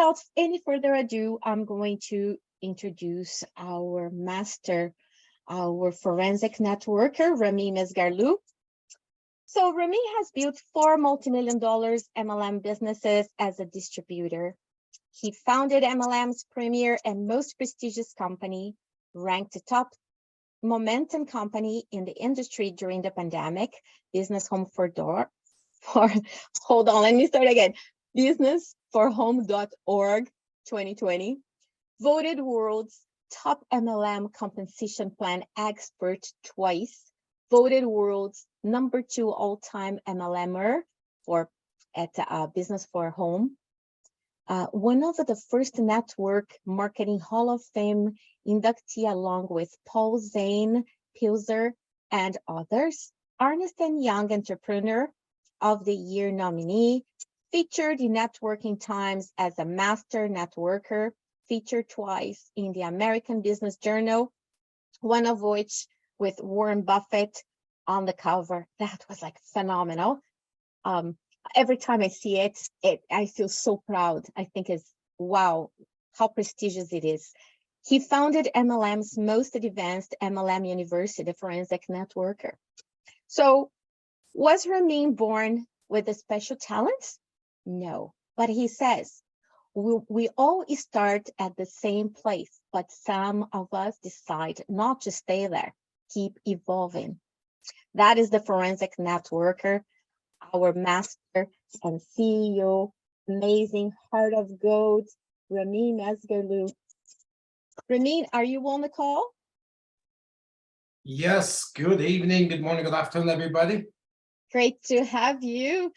without any further ado, I'm going to introduce our master, our forensic networker, Rami Mesgarlou. So Rami has built 4 multi-million-dollar MLM businesses as a distributor. He founded MLM's premier and most prestigious company, ranked the top momentum company in the industry during the pandemic, Business Home for Door, hold on, let me start again. Businessforhome.org 2020, voted world's top MLM compensation plan expert twice, voted world's #2 all-time MLMer at Business for Home, one of the first network marketing Hall of Fame inductee along with Paul Zane, Pilzer, and others, Ernst & Young Entrepreneur of the Year nominee, featured in Networking Times as a master networker, featured twice in the American Business Journal, one of which with Warren Buffett on the cover. That was like phenomenal. Every time I see it, I feel so proud. I think it's, wow, how prestigious it is. He founded MLM's most advanced MLM university, the Forensic Networker. So was Ramin born with a special talent? No, but he says, we all start at the same place, but some of us decide not to stay there, keep evolving. That is the Forensic Networker, our master and CEO, amazing heart of gold, Ramin Mesgarlou. Ramin, are you on the call? Yes, good evening, good morning, good afternoon, everybody. Great to have you.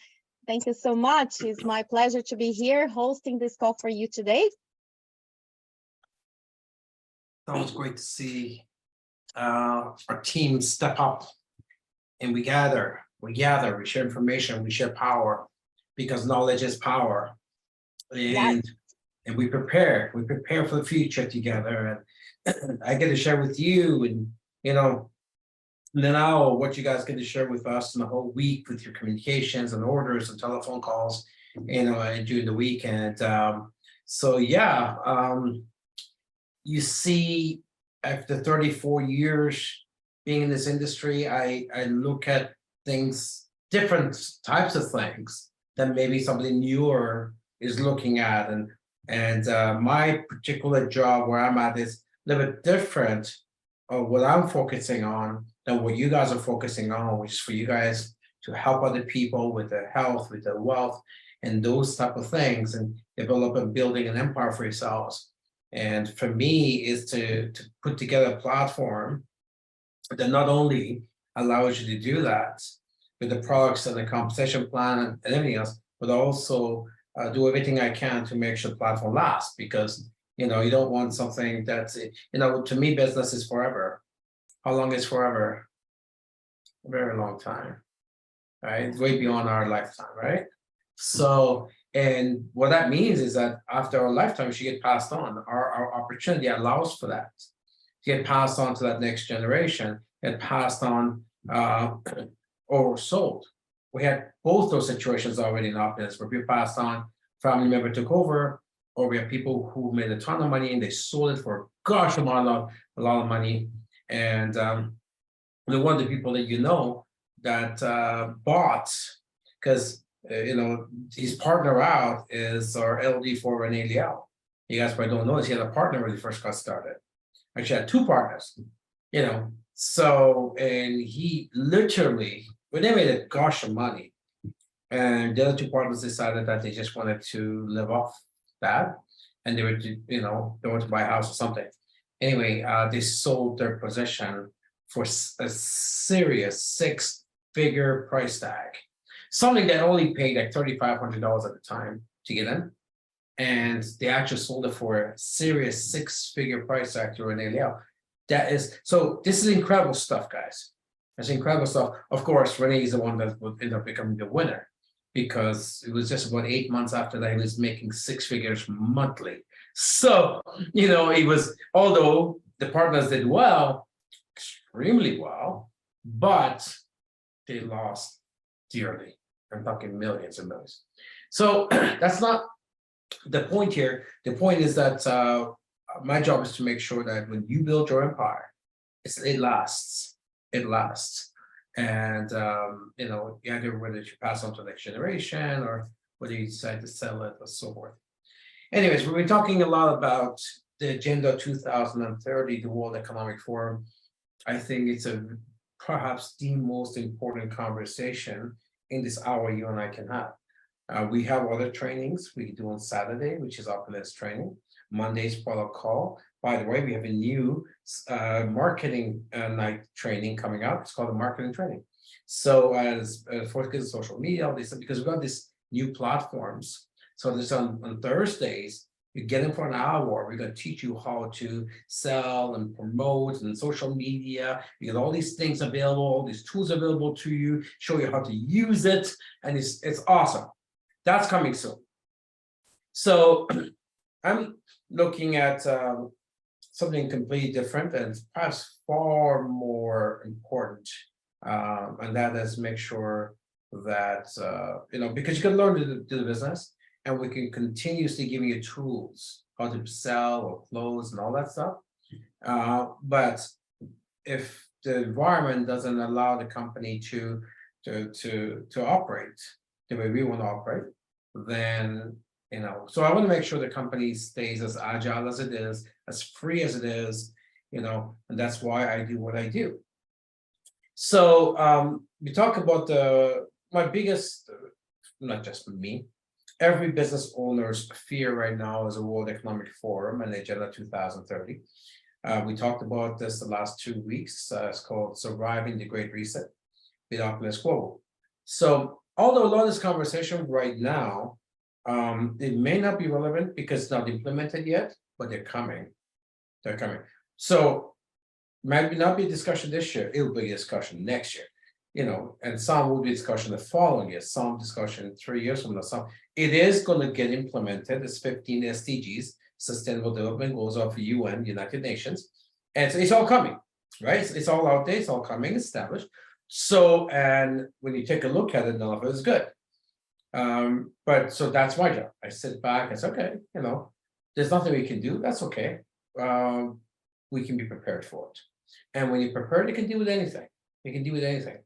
Thank you so much. It's my pleasure to be here hosting this call for you today. That was great to see our team step up, and we gather, we share information, we share power, because knowledge is power. And we prepare for the future together. And I get to share with you, and now what you guys get to share with us in the whole week with your communications and orders and telephone calls, and during the weekend. So yeah, you see, after 34 years being in this industry, I look at things, different types of things that maybe somebody newer is looking at, and my particular job where I'm at is a little bit different of what I'm focusing on than what you guys are focusing on, which is for you guys to help other people with their health, with their wealth, and those type of things, and develop and building an empire for yourselves. And for me is to put together a platform that not only allows you to do that with the products and the compensation plan and everything else, but also do everything I can to make sure the platform lasts, because you don't want something that's, to me, business is forever. How long is forever? A very long time, right? Way beyond our lifetime, right? So, and what that means is that after our lifetime, she get passed on. Our opportunity allows for that to get passed on to that next generation, get passed on or sold. We had both those situations already in our business where people passed on, family member took over, or we have people who made a ton of money and they sold it for a lot of money. And one of the people that that bought, because his partner out is our LD for Rene Liao. You guys probably don't know this. He had a partner when he first got started. Actually had 2 partners, So, and he literally, when they made a gosh of money, and the other 2 partners decided that they just wanted to live off that, and they were, they wanted to buy a house or something. Anyway, they sold their position for a serious 6-figure price tag, something that only paid like $3,500 at the time to get in, and they actually sold it for a serious 6-figure price tag to Rene Liao. So this is incredible stuff, guys. It's incredible stuff. Of course, Rene is the one that would end up becoming the winner, because it was just about 8 months after that he was making 6 figures monthly. So, he was, although the partners did well, extremely well, but they lost dearly. I'm talking millions and millions. So that's not the point is that my job is to make sure that when you build your empire, it lasts. It lasts. And either whether you pass on to the next generation or whether you decide to sell it or so forth. Anyways, we've been talking a lot about the Agenda 2030, the World Economic Forum. I think it's perhaps the most important conversation in this hour you and I can have. We have other trainings we do on Saturday, which is Opulence training. Monday's product call. By the way, we have a new marketing night training coming up. It's called the marketing training. So as for kids, social media, all this, because we've got these new platforms. So this on Thursdays, you get them for an hour. We're going to teach you how to sell and promote and social media. You get all these things available, all these tools available to you, show you how to use it, and it's awesome. That's coming soon. So I'm looking at something completely different and perhaps far more important, and that is make sure that because you can learn to do the business, and we can continuously give you tools how to sell or close and all that stuff. But if the environment doesn't allow the company to operate the way we want to operate, then so I want to make sure the company stays as agile as it is, as free as it is, and that's why I do what I do. So we talk about my biggest, not just me, every business owner's fear right now is a World Economic Forum and Agenda 2030. We talked about this the last 2 weeks. It's called Surviving the Great Reset with Opulence Global. So although a lot of this conversation right now, it may not be relevant because it's not implemented yet, but they're coming. They're coming. So might not be a discussion this year, it'll be a discussion next year. And some will be discussion the following year, some discussion 3 years from now. Some it is going to get implemented. It's 15 SDGs, Sustainable Development Goals of UN, United Nations, and so it's all coming, right? It's all out there. It's all coming, established. So, and when you take a look at it, none of it is good. But so that's my job. I sit back and say, okay, there's nothing we can do. That's okay. We can be prepared for it. And when you're prepared, you can deal with anything. You can deal with anything.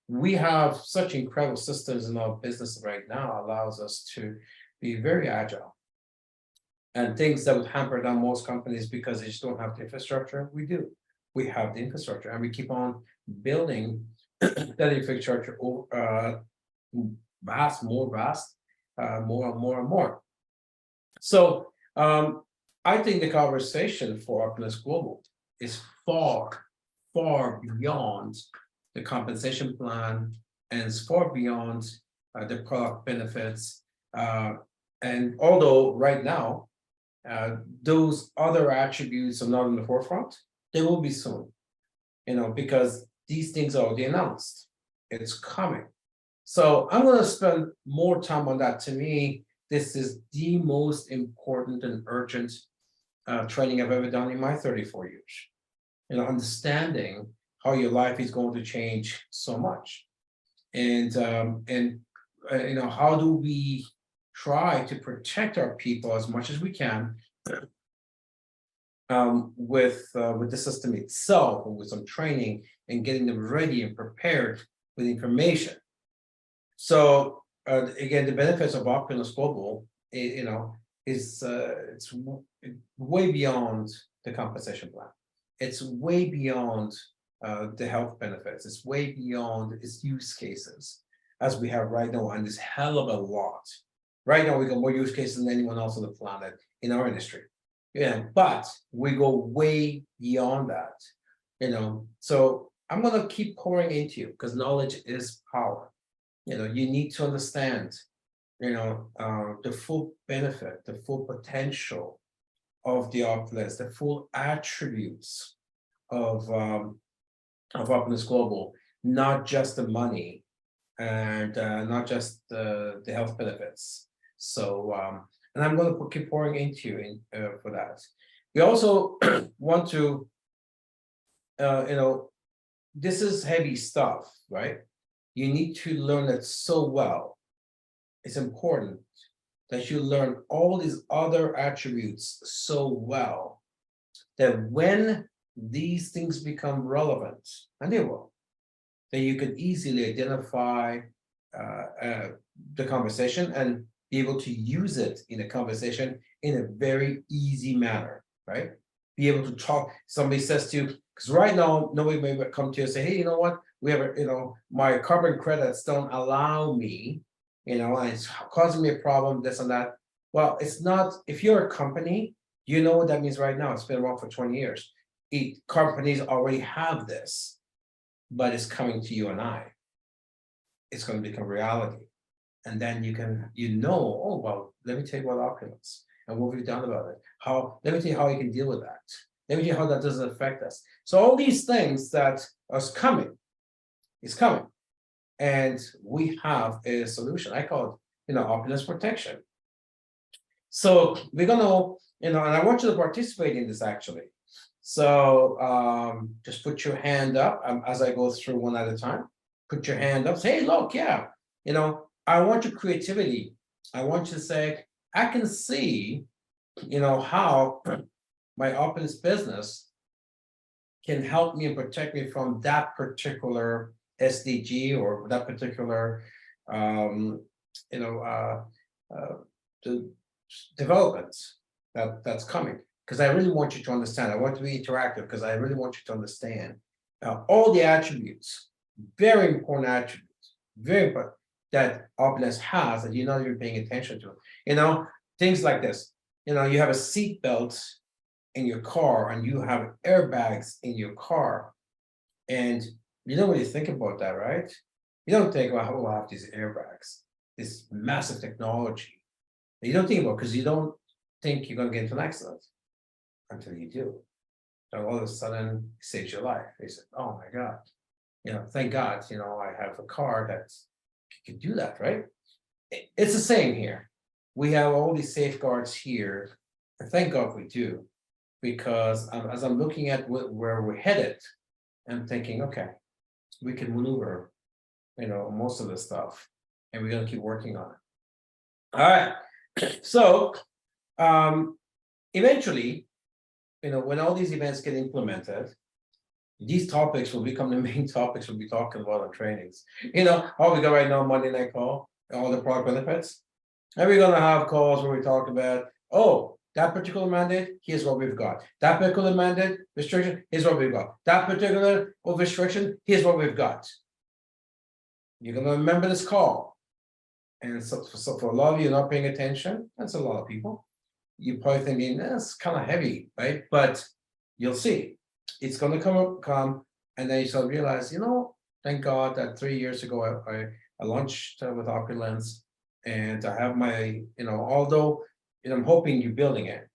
We have such incredible systems in our business right now, allows us to be very agile. And things that would hamper down most companies because they just don't have the infrastructure, we do. We have the infrastructure, and we keep on building that infrastructure more and more. So I think the conversation for Opulence Global is far beyond the compensation plan, and it's far beyond the product benefits. And although right now, those other attributes are not in the forefront, they will be soon, because these things are already announced. It's coming. So I'm going to spend more time on that. To me, this is the most important and urgent training I've ever done in my 34 years. Understanding how your life is going to change so much, and how do we try to protect our people as much as we can with the system itself, and with some training and getting them ready and prepared with information. So again, the benefits of Opulence Global, is it's way beyond the compensation plan. It's way beyond the health benefits. It's way beyond its use cases as we have right now, and this hell of a lot. Right now, we got more use cases than anyone else on the planet in our industry. Yeah, but we go way beyond that. So I'm gonna keep pouring into you because knowledge is power. You need to understand, the full benefit, the full potential of the Opulence, the full attributes of Opulence Global, not just the money and not just the health benefits. So, and I'm going to keep pouring into you for that. We also want to, this is heavy stuff, right? You need to learn it so well. It's important that you learn all these other attributes so well that when these things become relevant, and they will, then you can easily identify the conversation and be able to use it in a conversation in a very easy manner, right? Be able to talk, somebody says to you, because right now, nobody may come to you and say, hey, you know what? We have, my carbon credits don't allow me, and it's causing me a problem, this and that. Well, it's not, if you're a company, you know what that means right now. It's been around for 20 years. Companies already have this, but it's coming to you and I. It's going to become reality. And then you can, oh, well, let me tell you about Opulence and what we've done about it. Let me tell you how you can deal with that. Let me tell you how that doesn't affect us. So all these things that are coming, is coming. And we have a solution. I call it, Opulence protection. So we're gonna, and I want you to participate in this actually. So just put your hand up as I go through one at a time. Put your hand up, say, hey, look, yeah, I want your creativity. I want you to say, I can see, how my Opulence business can help me and protect me from that particular SDG or that particular, you know, the developments that's coming. Because I really want you to understand. I want to be interactive because I really want you to understand all the attributes, very important attributes, very important that Opulence has that you're not even paying attention to. Things like this. You have a seat belt in your car and you have airbags in your car. And you don't really think about that, right? You don't think about how we'll have these airbags, this massive technology. You don't think about because you don't think you're going to get into an accident until you do. So all of a sudden, it saves your life. They said, oh my God, thank God, I have a car that can do that, right? It's the same here. We have all these safeguards here, and thank God we do, because as I'm looking at where we're headed, I'm thinking, okay, we can maneuver, most of the stuff, and we're gonna keep working on it. All right, so eventually, when all these events get implemented, these topics will become the main topics we'll be talking about on trainings. How we go right now, Monday night call, all the product benefits. And we're gonna have calls where we talk about, oh, that particular mandate, here's what we've got. That particular mandate, restriction, here's what we've got. That particular restriction, here's what we've got. You're gonna remember this call. And so for a lot of you not paying attention, that's a lot of people. You're probably thinking, that's kind of heavy, right? But you'll see. It's going to come, and then you start to realize, thank God that 3 years ago I launched with Opulence, and I have my, although I'm hoping you're building it,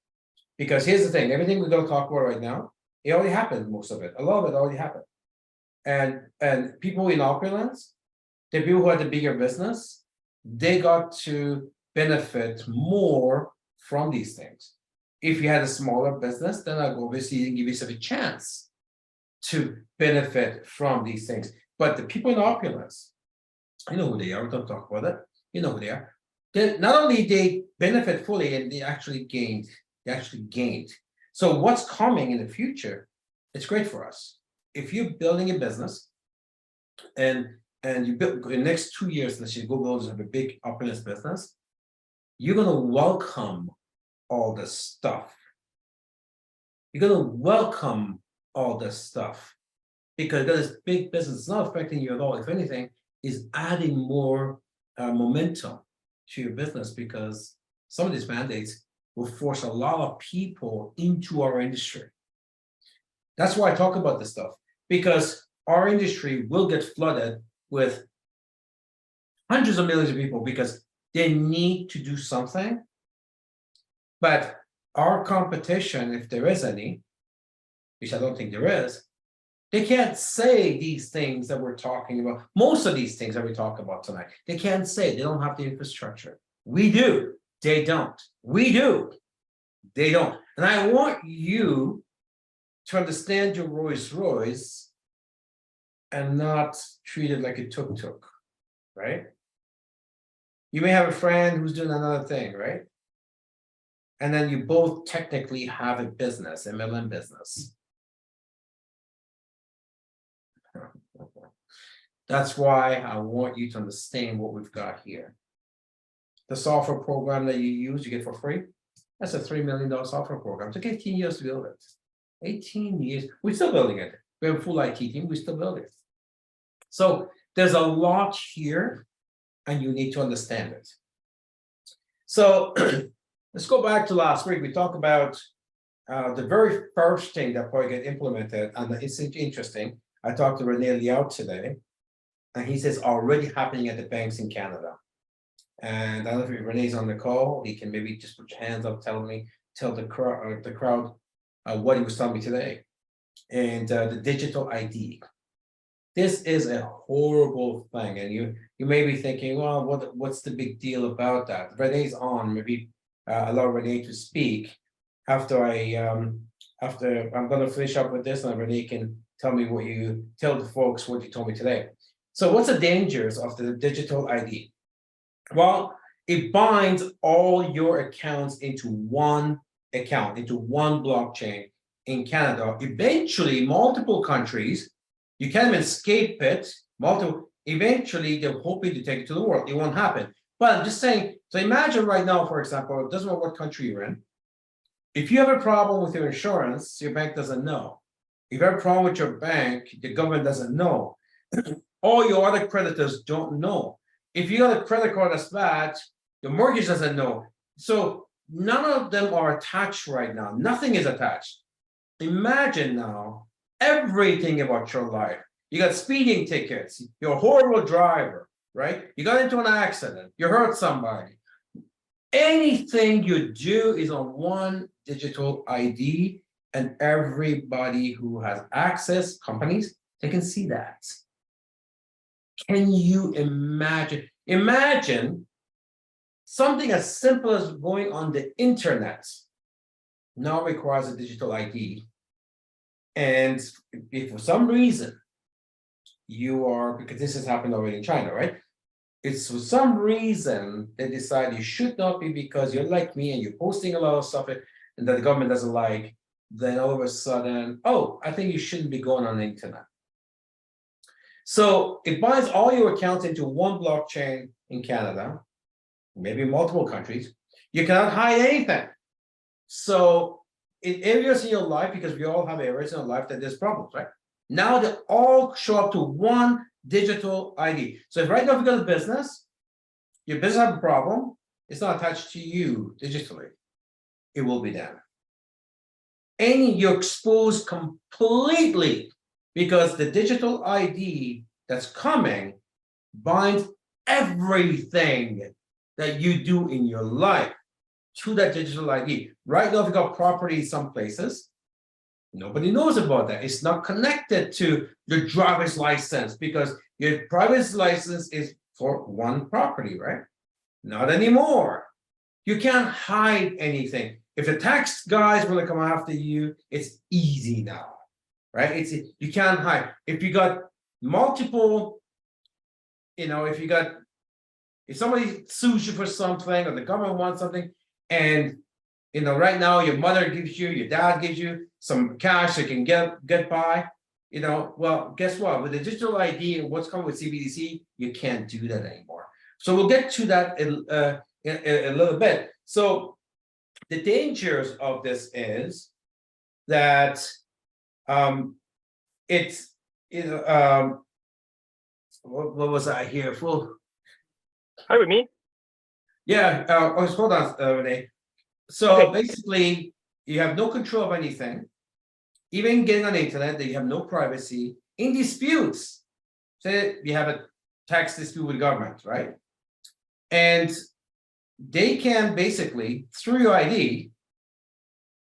because here's the thing: everything we're going to talk about right now, it already happened. Most of it, a lot of it already happened, and people in Opulence, the people who had the bigger business, they got to benefit more from these things. If you had a smaller business, then obviously you give yourself a chance to benefit from these things. But the people in Opulence, you know who they are, we don't talk about it, you know who they are. Not only they benefit fully, and they actually gained. So what's coming in the future, it's great for us. If you're building a business and you build in the next 2 years, let's say Google have a big Opulence business, you're gonna welcome all this stuff. You're going to welcome all this stuff because this big business is not affecting you at all. If anything, is adding more momentum to your business, because some of these mandates will force a lot of people into our industry. That's why I talk about this stuff, because our industry will get flooded with hundreds of millions of people because they need to do something. But our competition, if there is any, which I don't think there is, they can't say these things that we're talking about. Most of these things that we talk about tonight, they can't say. They don't have the infrastructure. We do. They don't. We do. They don't. And I want you to understand your Rolls Royce and not treat it like a tuk-tuk, right? You may have a friend who's doing another thing, right? And then you both technically have a business, MLM business. That's why I want you to understand what we've got here. The software program that you use, you get for free. That's a $3 million software program. It took 18 years to build it. 18 years. We're still building it. We have a full IT team. We're still building it. So there's a lot here, and you need to understand it. So let's go back to last week. We talked about the very first thing that probably get implemented, and it's interesting. I talked to Rene Liao today, and he says already happening at the banks in Canada. And I don't know if Rene's on the call. He can maybe just put your hands up, tell the crowd what he was telling me today. And the digital ID. This is a horrible thing, and you may be thinking, well, what's the big deal about that? Rene's on. Maybe allow Rene to speak after I'm going to finish up with this, and Rene can tell me what you tell the folks what you told me today. So, what's the dangers of the digital ID? Well, it binds all your accounts into one account, into one blockchain in Canada. Eventually, multiple countries, you can't even escape it. Eventually, they're hoping to take it to the world. It won't happen. But I'm just saying, so imagine right now, for example, it doesn't matter what country you're in. If you have a problem with your insurance, your bank doesn't know. If you have a problem with your bank, the government doesn't know. All your other creditors don't know. If you got a credit card that's bad, the mortgage doesn't know. So none of them are attached right now. Nothing is attached. Imagine now everything about your life. You got speeding tickets. You're a horrible driver, right? You got into an accident. You hurt somebody. Anything you do is on one digital ID, and everybody who has access, companies, they can see that. Can you imagine? Imagine something as simple as going on the internet now requires a digital ID. And if for some reason you are, because this has happened already in China, right? It's for some reason they decide you should not be because you're like me and you're posting a lot of stuff and that the government doesn't like, then all of a sudden, oh, I think you shouldn't be going on the internet. So it binds all your accounts into one blockchain in Canada, maybe multiple countries. You cannot hide anything. So in areas in your life, because we all have areas in our life that there's problems, right? Now they all show up to one digital ID. So if right now if you got a business, your business has a problem, it's not attached to you digitally. It will be them. You're exposed completely because the digital ID that's coming binds everything that you do in your life to that digital ID. Right now, if you got property some places, nobody knows about that. It's not connected to your driver's license because your driver's license is for one property, right? Not anymore. You can't hide anything. If the tax guys want to come after you, it's easy now, right? You can't hide. If you got multiple, if somebody sues you for something or the government wants something, and right now your mother gives you, your dad gives you some cash that can get by, well, guess what? With the digital ID and what's coming with CBDC, you can't do that anymore. So we'll get to that in a little bit. So the dangers of this is that what was I here for? Hi, with me. Yeah, hold on, Renee. So basically, you have no control of anything, even getting on the internet, that you have no privacy in disputes. Say you have a tax dispute with government, right? And they can basically, through your ID,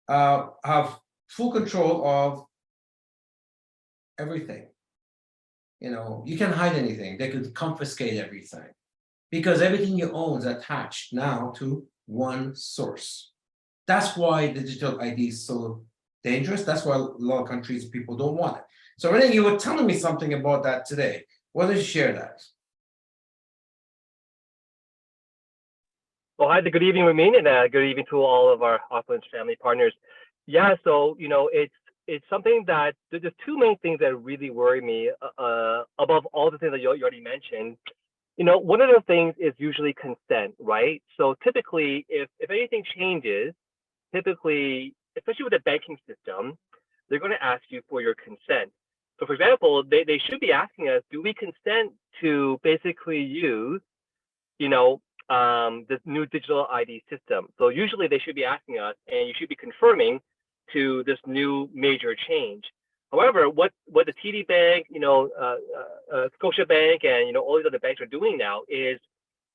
have full control of everything. You can't hide anything. They could confiscate everything because everything you own is attached now to one source. That's why the digital ID is so dangerous. That's why a lot of countries, people don't want it. So Renee, you were telling me something about that today. Why don't you share that? Oh, hi, good evening, Ramin, and good evening to all of our Opulence family partners. Yeah, so it's something that there's two main things that really worry me above all the things that you already mentioned. One of the things is usually consent, right? So typically, if anything changes, typically, especially with the banking system, they're going to ask you for your consent. So, for example, they should be asking us, do we consent to basically use you know, this new digital ID system. So usually they should be asking us, and you should be confirming to this new major change. However, what the TD Bank, Scotia Bank, and all these other banks are doing now is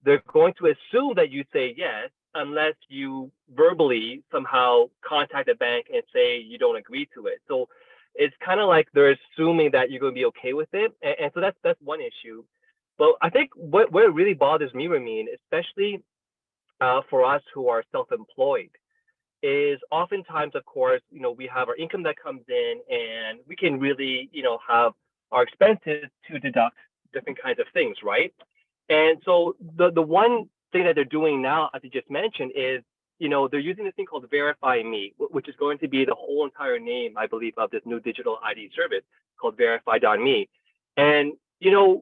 they're going to assume that you say yes, unless you verbally somehow contact the bank and say you don't agree to it. So it's kind of like they're assuming that you're going to be okay with it, and so that's one issue. But I think what it really bothers me, Ramin, especially for us who are self-employed, is oftentimes, of course, we have our income that comes in, and we can really, have our expenses to deduct different kinds of things, right? And so the one thing that they're doing now, as you just mentioned, is they're using this thing called Verify Me, which is going to be the whole entire name, I believe, of this new digital ID service called Verify.me. And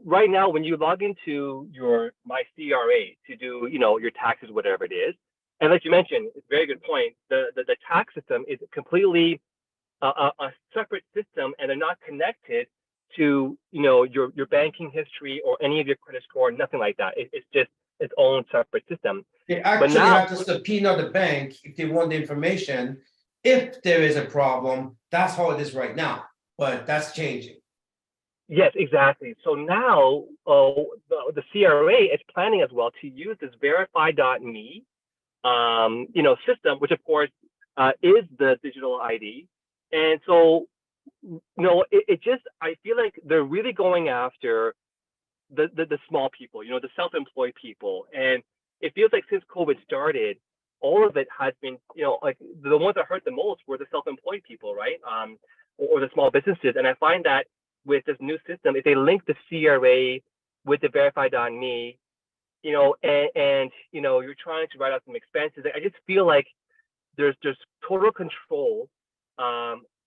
right now, when you log into your My CRA to do, your taxes, whatever it is, and like you mentioned, it's a very good point. The tax system is completely a separate system, and they're not connected to your banking history or any of your credit score, nothing like that. It's just its own separate system. They But actually now, have to subpoena the bank if they want the information. If there is a problem, that's how it is right now, but that's changing. yes, exactly. So now the CRA is planning as well to use this Verify.me system, which of course is the digital ID. And so, it just, I feel like they're really going after the small people, the self-employed people. And it feels like since COVID started, all of it has been, like the ones that hurt the most were the self-employed people, right? Or the small businesses. And I find that with this new system, if they link the CRA with the Verify.me, and you're trying to write out some expenses, I just feel like there's total control.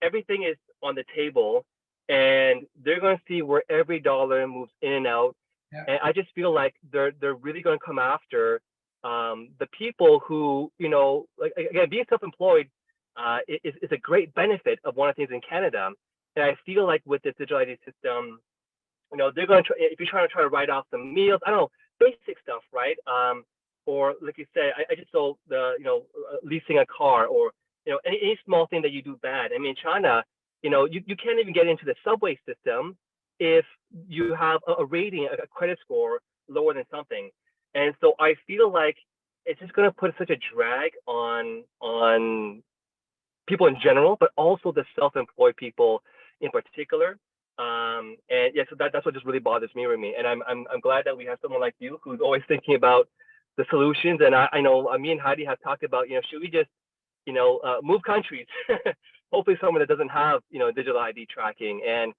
Everything is on the table, and they're going to see where every dollar moves in and out. Yeah. And I just feel like they're really going to come after the people who, like, again, being self-employed is a great benefit of one of the things in Canada. And I feel like with this digital ID system, they're going to try, if you're trying to write off some meals, I don't know, basic stuff, right? Or like you said, I just saw the, leasing a car, or, any small thing that you do bad. I mean, China, you can't even get into the subway system if you have a rating, a credit score lower than something. And so I feel like it's just going to put such a drag on people in general, but also the self-employed people in particular. And yeah, so that's what just really bothers me, Remy. And I'm glad that we have someone like you who's always thinking about the solutions. And I know me and Heidi have talked about, should we just, move countries? Hopefully someone that doesn't have, digital ID tracking. And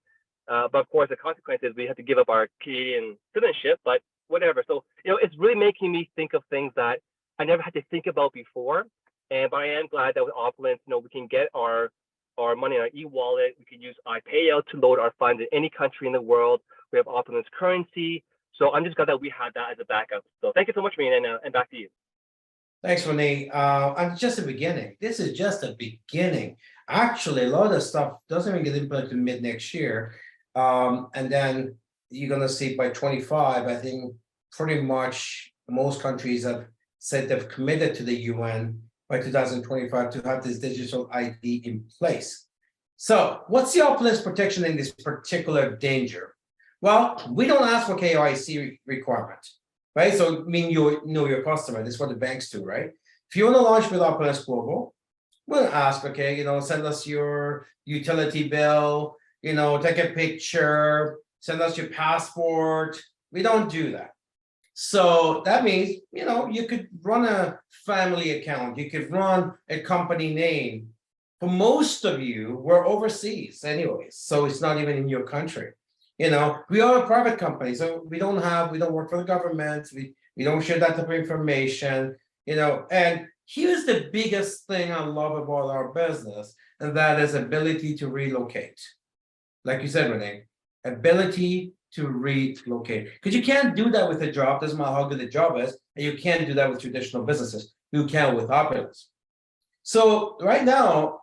but of course the consequence is we have to give up our Canadian citizenship, but whatever. So, it's really making me think of things that I never had to think about before. And but I am glad that with Opulence, we can get our money in our e-wallet. We can use iPayout to load our funds in any country in the world. We have Opulence currency. So I'm just glad that we had that as a backup. So thank you so much, Rena, and back to you. Thanks, Renee. And just the beginning. This is just the beginning. Actually, a lot of the stuff doesn't even get implemented mid next year. And then you're gonna see by 25, I think pretty much most countries have said they've committed to the UN by 2025 to have this digital ID in place. So what's the Opulence protection in this particular danger? Well, we don't ask for KYC requirements, right? So I mean, you know your customer, this is what the banks do, right? If you want to launch with Opulence Global, we'll ask, okay, send us your utility bill, take a picture, send us your passport. We don't do that. So that means, you could run a family account, you could run a company name. For most of you, we're overseas anyways, so it's not even in your country. We are a private company, so we don't work for the government, we don't share that type of information. And here's the biggest thing I love about our business, and that is ability to relocate. Like you said, Renee, ability to relocate. Because you can't do that with a job, doesn't matter how good the job is, and you can't do that with traditional businesses. You can with Opulence. So right now,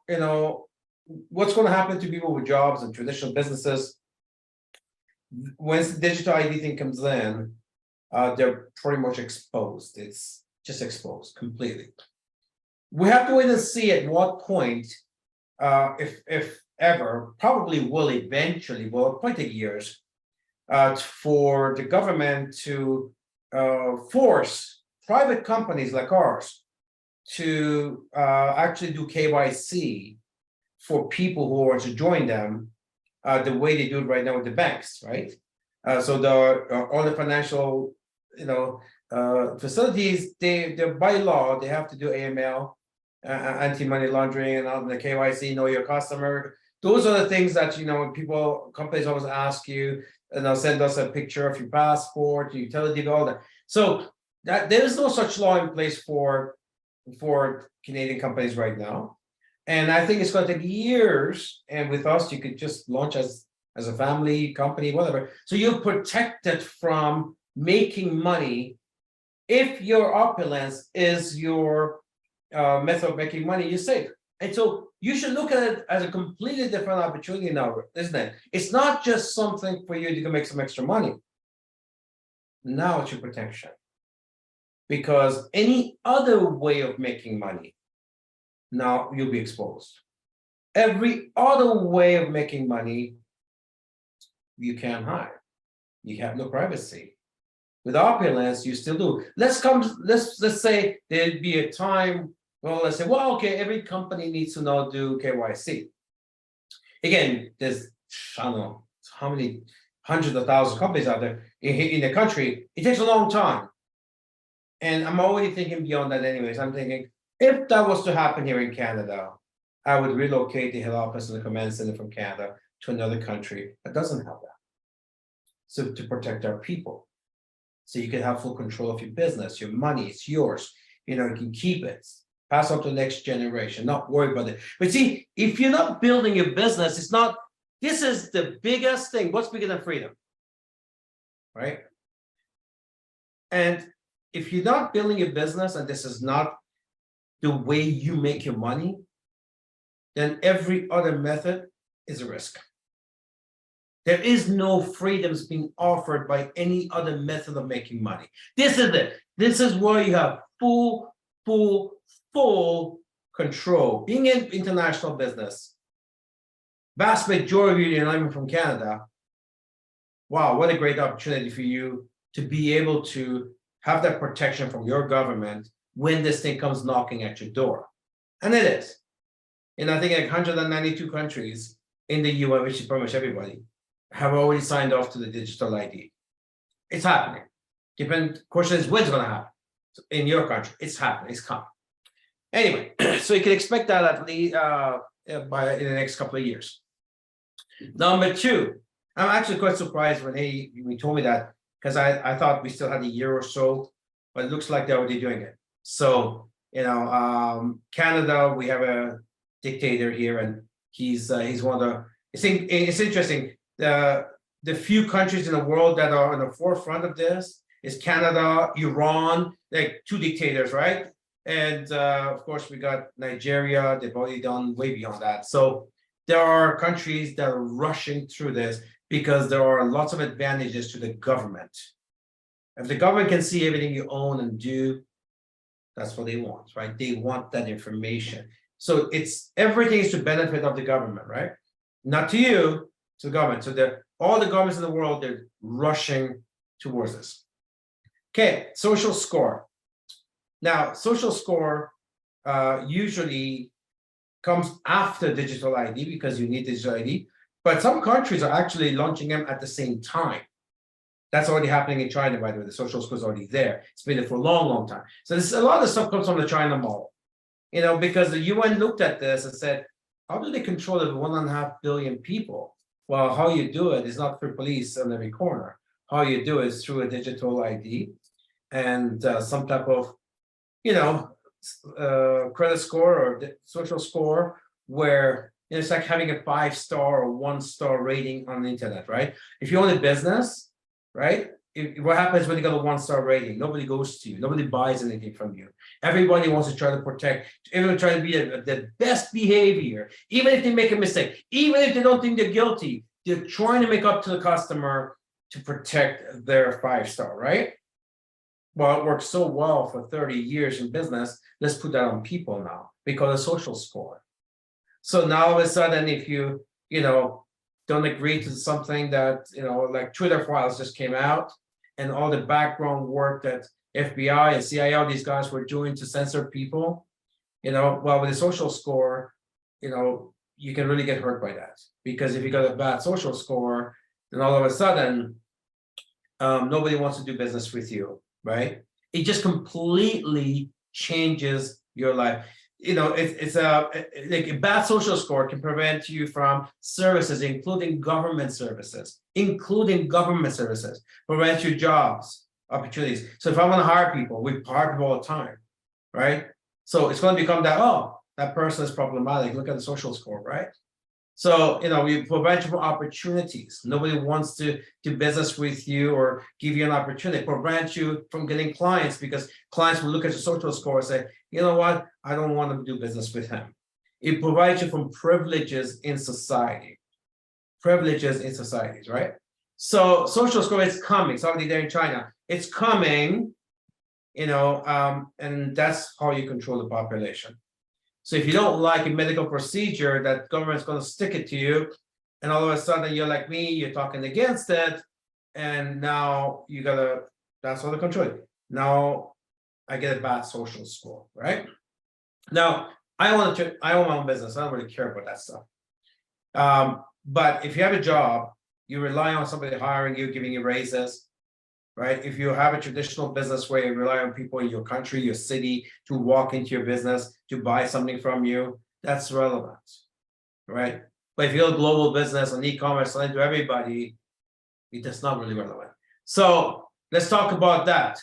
what's going to happen to people with jobs and traditional businesses? Once the digital ID thing comes in, they're pretty much exposed. It's just exposed completely. We have to wait and see at what point, if ever, probably will eventually, will point take years, for the government to force private companies like ours to actually do KYC for people who are to join them, the way they do it right now with the banks, right? So all the financial, facilities, they're by law, they have to do AML, anti-money laundering, and all the KYC, know your customer. Those are the things that companies always ask you, and they'll send us a picture of your passport, your utility bill, all that. So that there is no such law in place for Canadian companies right now. And I think it's going to take years. And with us, you could just launch as a family company, whatever. So you're protected from making money. If your Opulence is your method of making money, you're safe. And so you should look at it as a completely different opportunity now, isn't it? It's not just something for you to make some extra money. Now it's your protection. Because any other way of making money, now you'll be exposed. Every other way of making money, you can't hide. You have no privacy. With Opulence, you still do. Let's say there'd be a time, let's say, okay, every company needs to now do KYC. Again, there's, I don't know how many hundreds of thousands of companies out there in the country. It takes a long time. And I'm already thinking beyond that anyways. I'm thinking, if that was to happen here in Canada, I would relocate the head office and the command center from Canada to another country that doesn't have that. So to protect our people. So you can have full control of your business, your money, it's yours. You can keep it, pass on to the next generation, not worry about it. But see, if you're not building your business, this is the biggest thing. What's bigger than freedom? Right? And if you're not building your business and this is not the way you make your money, then every other method is a risk. There is no freedoms being offered by any other method of making money. This is it. This is where you have full control. Being in international business, vast majority of you are even from Canada. Wow, what a great opportunity for you to be able to have that protection from your government when this thing comes knocking at your door. And it is. And I think like 192 countries in the UN, which is pretty much everybody, have already signed off to the digital ID. It's happening. Question is, when's going to happen? In your country, it's happening. It's coming. Anyway, so you can expect that at least in the next couple of years. Number two, I'm actually quite surprised when he told me that, because I thought we still had a year or so, but it looks like they're already doing it. So, Canada, we have a dictator here, and he's one of the. It's interesting. The few countries in the world that are on the forefront of this is Canada, Iran, like two dictators, right? And of course, we got Nigeria. They've already done way beyond that. So there are countries that are rushing through this because there are lots of advantages to the government. If the government can see everything you own and do, that's what they want, right? They want that information. So everything is to benefit of the government, right? Not to you, to the government. So all the governments in the world, they're rushing towards this. Okay, social score. Now, social score usually comes after digital ID because you need digital ID, but some countries are actually launching them at the same time. That's already happening in China, by the way. The social score is already there. It's been there for a long time. So a lot of stuff comes from the China model, because the UN looked at this and said, how do they control over 1.5 billion people? Well, how you do it is not through police on every corner. How you do it is through a digital ID and some type of, credit score or the social score, where it's like having a 5-star or 1-star rating on the internet, right? If you own a business, right? What happens when you got a 1-star rating? Nobody goes to you, nobody buys anything from you. Everybody wants to try to protect, everyone trying to be the best behavior, even if they make a mistake, even if they don't think they're guilty, they're trying to make up to the customer to protect their 5-star, right? Well, it worked so well for 30 years in business. Let's put that on people now because of social score. So now all of a sudden, if you don't agree to something that like Twitter files just came out, and all the background work that FBI and CIA, all these guys were doing to censor people, well, with a social score, you can really get hurt by that, because if you got a bad social score, then all of a sudden, nobody wants to do business with you. Right? It just completely changes your life. It's like a bad social score can prevent you from services, including government services, prevent your jobs, opportunities. So if I want to hire people, we hire people all the time, right? So it's going to become that, oh, that person is problematic. Look at the social score, right? So, we provide you for opportunities. Nobody wants to do business with you or give you an opportunity. Prevent you from getting clients, because clients will look at your social score and say, you know what, I don't want to do business with him. It provides you from privileges in society. Privileges in societies, right? So social score is coming. It's already there in China. It's coming, and that's how you control the population. So if you don't like a medical procedure that government's going to stick it to you, and all of a sudden you're like me, you're talking against it, and now that's how they control it. Now I get a bad social score, right? Now I own my own business. I don't really care about that stuff. But if you have a job, you rely on somebody hiring you, giving you raises. Right? If you have a traditional business where you rely on people in your country, your city, to walk into your business, to buy something from you, that's relevant, right? But if you're a global business on e-commerce, selling to everybody, it's not really relevant. So let's talk about that.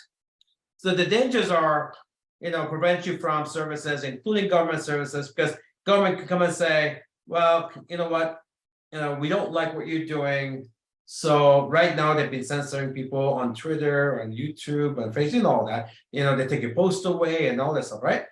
So the dangers are, prevent you from services, including government services, because government can come and say, well, you know what, we don't like what you're doing. So right now they've been censoring people on Twitter, on YouTube, and Facebook, and all that. They take your post away and all that stuff, right?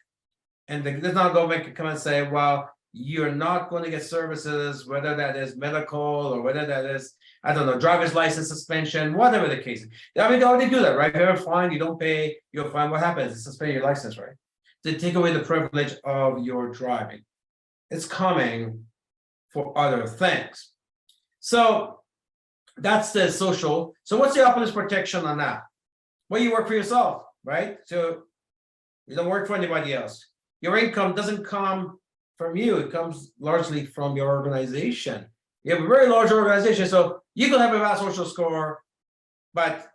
And there's not government can come and say, well, you're not going to get services, whether that is medical or whether that is, I don't know, driver's license suspension, whatever the case. I mean, they already do that, right? If you're fined, you don't pay, you're fined. What happens? They suspend your license, right? They take away the privilege of your driving. It's coming for other things. So that's the social. So what's the Opulence protection on that? Well, you work for yourself, right? So you don't work for anybody else. Your income doesn't come from you. It comes largely from your organization. You have a very large organization, so you can have a bad social score, but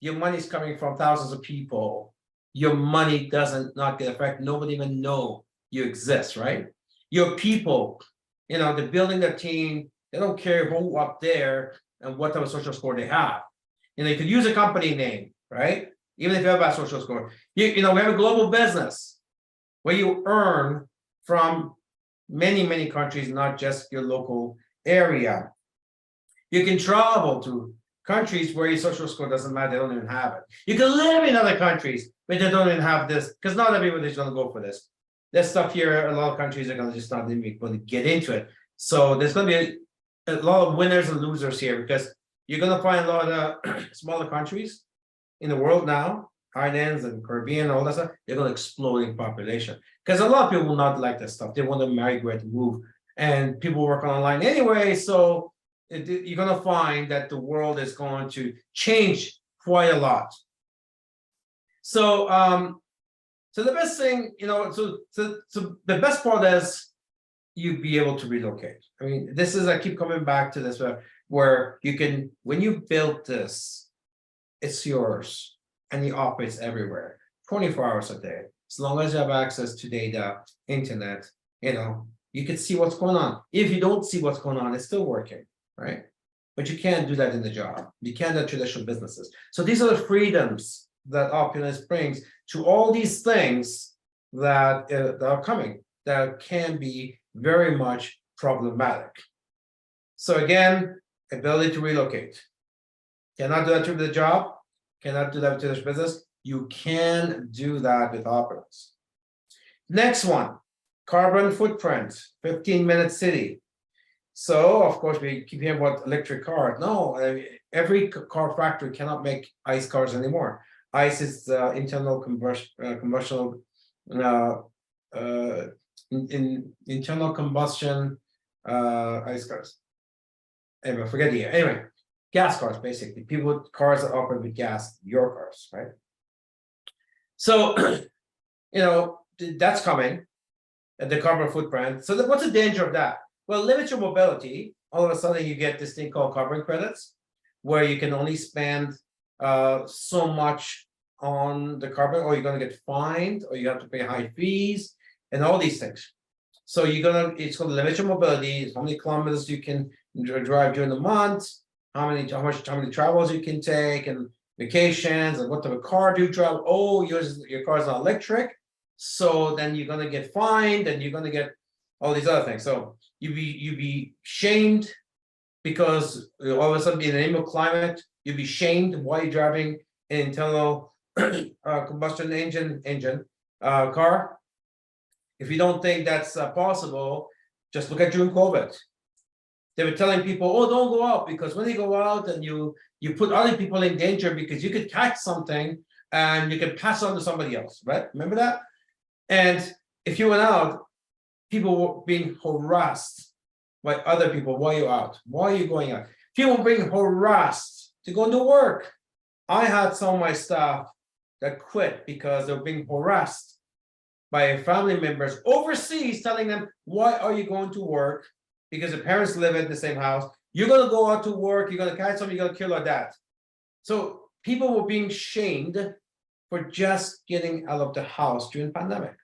your money is coming from thousands of people. Your money doesn't not get affected. Nobody even know you exist, right? Your people, they're building their team. They don't care who up there and what type of social score they have. You could use a company name, right? Even if you have a social score. We have a global business where you earn from many, many countries, not just your local area. You can travel to countries where your social score doesn't matter, they don't even have it. You can live in other countries, but they don't even have this, because not everybody's going to go for this. There's stuff here, a lot of countries are going to just not even be able to get into it. So there's going to be a lot of winners and losers here, because you're going to find a lot of smaller countries in the world now, islands and Caribbean and all that stuff, they're going to explode in population, because a lot of people will not like this stuff. They want to migrate, move, and people work online anyway. So you're going to find that the world is going to change quite a lot. So, so the best thing, so the best part is you be able to relocate. I mean, this is, I keep coming back to this, where you can, when you build this, it's yours and it operates everywhere, 24 hours a day. As long as you have access to data, internet, you can see what's going on. If you don't see what's going on, it's still working, right? But you can't do that in the job. You can't do traditional businesses. So these are the freedoms that Opulence brings to all these things that are coming that can be very much problematic. So again, ability to relocate. Cannot do that to the job, cannot do that to this business. You can do that with Opulence. Next one, carbon footprint, 15-minute city. So of course we keep hearing about electric cars. No, every car factory cannot make ICE cars anymore. ICE is internal combustion, internal combustion ICE cars. Anyway, forget the year. Anyway, gas cars basically. People with cars that operate with gas, your cars, right? So that's coming. The carbon footprint. So what's the danger of that? Well, limit your mobility. All of a sudden, you get this thing called carbon credits, where you can only spend so much on the carbon, or you're going to get fined, or you have to pay high fees, and all these things. So it's going to limit your mobility. How many kilometers you can drive during the month, how many travels you can take, and vacations, and what type of car do you drive? Oh, your car is not electric, so then you're going to get fined, and you're going to get all these other things. So you be shamed because all of a sudden in the name of climate, you'd be shamed while you're driving an internal combustion engine car. If you don't think that's possible, just look at during COVID. They were telling people, oh, don't go out, because when you go out and you put other people in danger, because you could catch something and you can pass on to somebody else, right? Remember that? And if you went out, people were being harassed by other people while you're out. Why are you going out? People were being harassed to go into work. I had some of my staff that quit because they were being harassed by family members overseas, telling them, why are you going to work? Because the parents live in the same house. You're going to go out to work. You're going to catch somebody. You're going to kill our dad. So people were being shamed for just getting out of the house during the pandemic.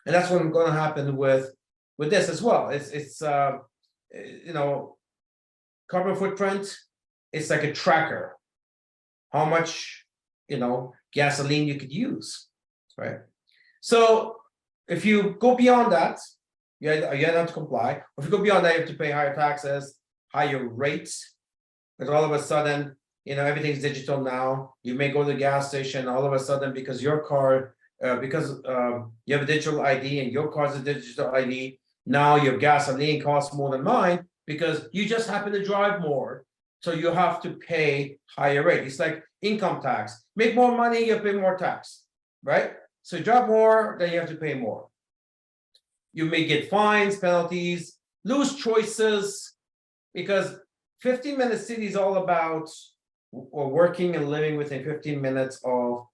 And that's what's going to happen with this as well. It's carbon footprint. It's like a tracker. How much gasoline you could use, right? So if you go beyond that, you have to comply. If you go beyond that, you have to pay higher taxes, higher rates, because all of a sudden, everything's digital now. You may go to the gas station, all of a sudden, because your car. Because you have a digital ID and your car's a digital ID, now your gasoline costs more than mine because you just happen to drive more. So you have to pay higher rate. It's like income tax. Make more money, you pay more tax, right? So you drive more, then you have to pay more. You may get fines, penalties, lose choices, because 15-minute city is all about working and living within 15 minutes of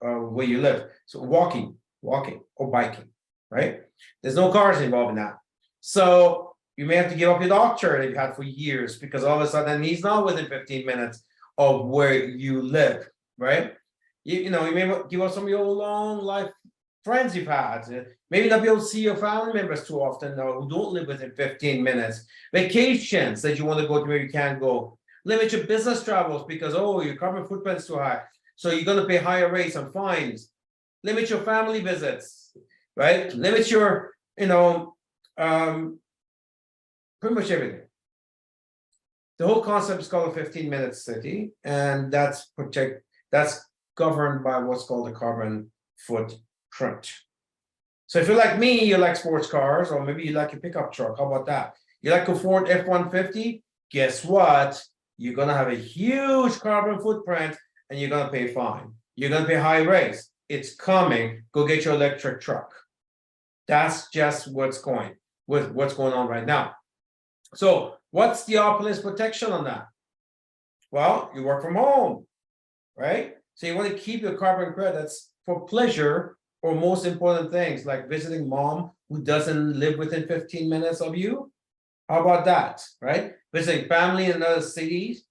where you live. So walking or biking, right? There's no cars involved in that. So you may have to give up your doctor that you've had for years because all of a sudden he's not within 15 minutes of where you live, right? You may give up some of your long life friends you've had. Maybe not be able to see your family members too often or who don't live within 15 minutes. Vacations that you want to go to where you can't go. Limit your business travels because, your carbon footprint is too high. So you're going to pay higher rates and fines. Limit your family visits, right? Limit your, pretty much everything. The whole concept is called a 15-minute city, and that's governed by what's called the carbon footprint. So if you're like me, you like sports cars, or maybe you like a pickup truck. How about that? You like a Ford F-150? Guess what? You're going to have a huge carbon footprint, and you're going to pay a fine. You're going to pay high rates. It's coming. Go get your electric truck. That's just what's going on right now. So what's the Opulence protection on that? Well, you work from home, right? So you want to keep your carbon credits for pleasure or most important things like visiting mom who doesn't live within 15 minutes of you. How about that, right? Visiting family in other cities.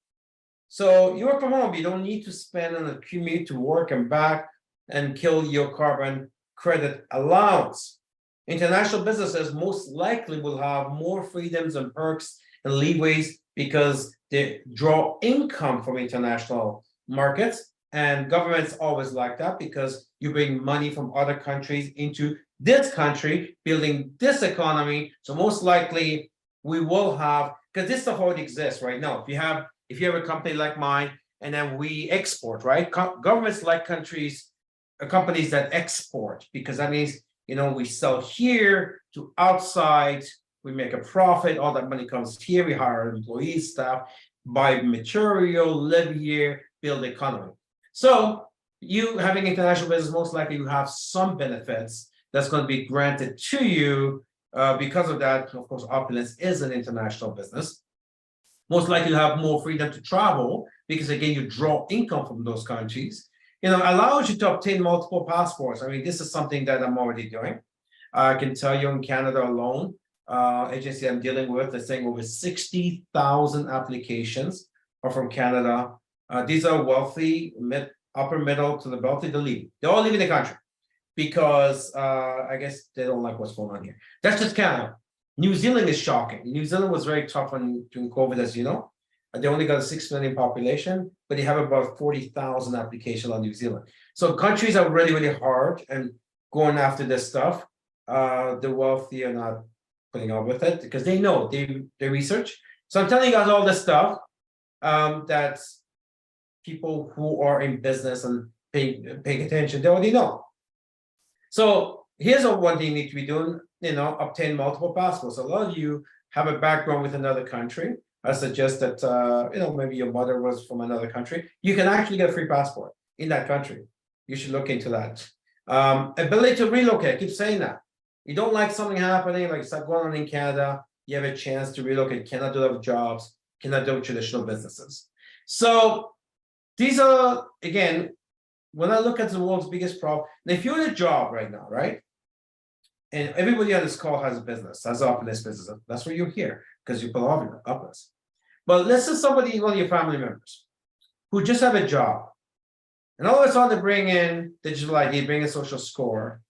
So you work from home, you don't need to spend on a commute to work and back and kill your carbon credit allowance. International businesses most likely will have more freedoms and perks and leeways because they draw income from international markets. And governments always like that because you bring money from other countries into this country, building this economy. So most likely we will have, because this is how it exists right now. If you have a company like mine, and then we export, right? Governments like companies that export, because that means, we sell here to outside, we make a profit, all that money comes here, we hire employees, staff, buy material, live here, build the economy. So you having international business, most likely you have some benefits that's going to be granted to you. Because of that, of course, Opulence is an international business. Most likely you have more freedom to travel because again, you draw income from those countries. Allows you to obtain multiple passports. I mean, this is something that I'm already doing. I can tell you in Canada alone, agency I'm dealing with, they're saying over 60,000 applications are from Canada. These are wealthy, upper middle to the wealthy. They're all leaving the country because I guess they don't like what's going on here. That's just Canada. New Zealand is shocking. New Zealand was very tough during COVID, as you know. They only got a 6 million population, but they have about 40,000 applications on New Zealand. So countries are really, really hard and going after this stuff. The wealthy are not putting up with it because they know they research. So I'm telling you guys all this stuff that people who are in business and paying attention, they already know. So here's what you need to be doing, obtain multiple passports. A lot of you have a background with another country. I suggest that, maybe your mother was from another country. You can actually get a free passport in that country. You should look into that. Ability to relocate, I keep saying that. You don't like something happening, like stuff going on in Canada, you have a chance to relocate, cannot do other jobs, cannot do traditional businesses. So these are, again, when I look at the world's biggest problem, if you're in a job right now, right? And everybody on this call has a business, has an Opulence business. That's why you're here, because you belong in Opulence. But let's say somebody, one of your family members, who just have a job, and all of a sudden they bring in digital ID, bring in social score,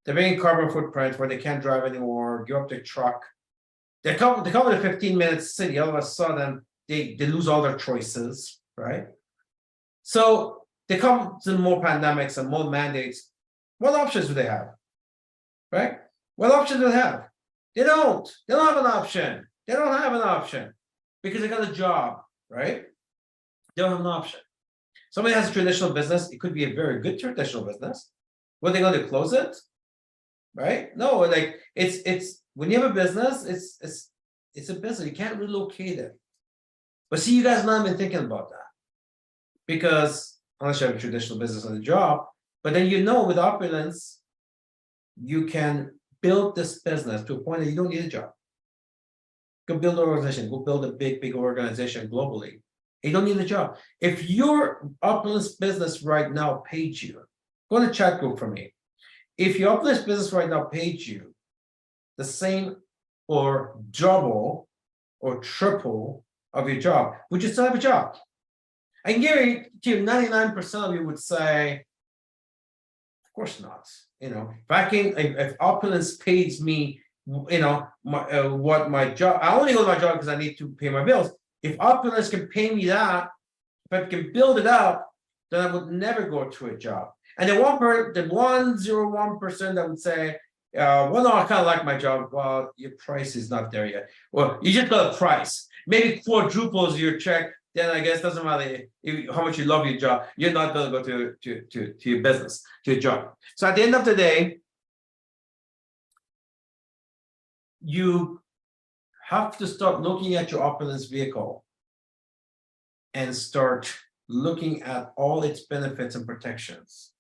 they bring in carbon footprint where they can't drive anymore, give up their truck. They come in a 15-minute city, all of a sudden they lose all their choices, right? So they come to more pandemics and more mandates. What options do they have? Right? What options do they have? They don't have an option. They don't have an option because they got a job, right? They don't have an option. Somebody has a traditional business, it could be a very good traditional business. What, they going to close it? Right? No, like it's when you have a business, it's a business, you can't relocate it. But see, you guys not even thinking about that. Because unless you have a traditional business and a job, but then with Opulence, you can build this business to a point that you don't need a job. Go build an organization, go build a big organization globally. You don't need a job. If your Opulence business right now paid you, go to the chat group for me. If your Opulence business right now paid you the same or double or triple of your job, would you still have a job? I can guarantee you 99% of you would say, of course not. If Opulence pays me, what my job, I only go to my job because I need to pay my bills. If Opulence can pay me that, if I can build it up, then I would never go to a job. And the 101% that would say, well, no, I kind of like my job. Well, your price is not there yet. Well, you just got a price. Maybe quadruples your check. Then I guess doesn't matter how much you love your job. You're not going to go to your business, to your job. So at the end of the day, you have to start looking at your Opulence vehicle and start looking at all its benefits and protections.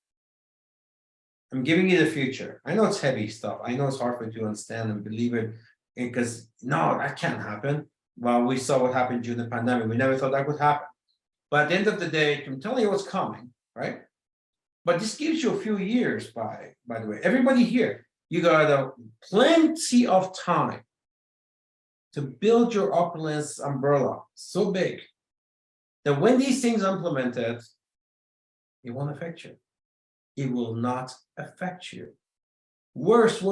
I'm giving you the future. I know it's heavy stuff. I know it's hard for you to understand and believe it because no, that can't happen. Well, we saw what happened during the pandemic. We never thought that would happen. But at the end of the day, I'm telling you what's coming, right? But this gives you a few years, by the way. Everybody here, you got plenty of time to build your Opulence umbrella so big that when these things are implemented, it won't affect you. It will not affect you. Worst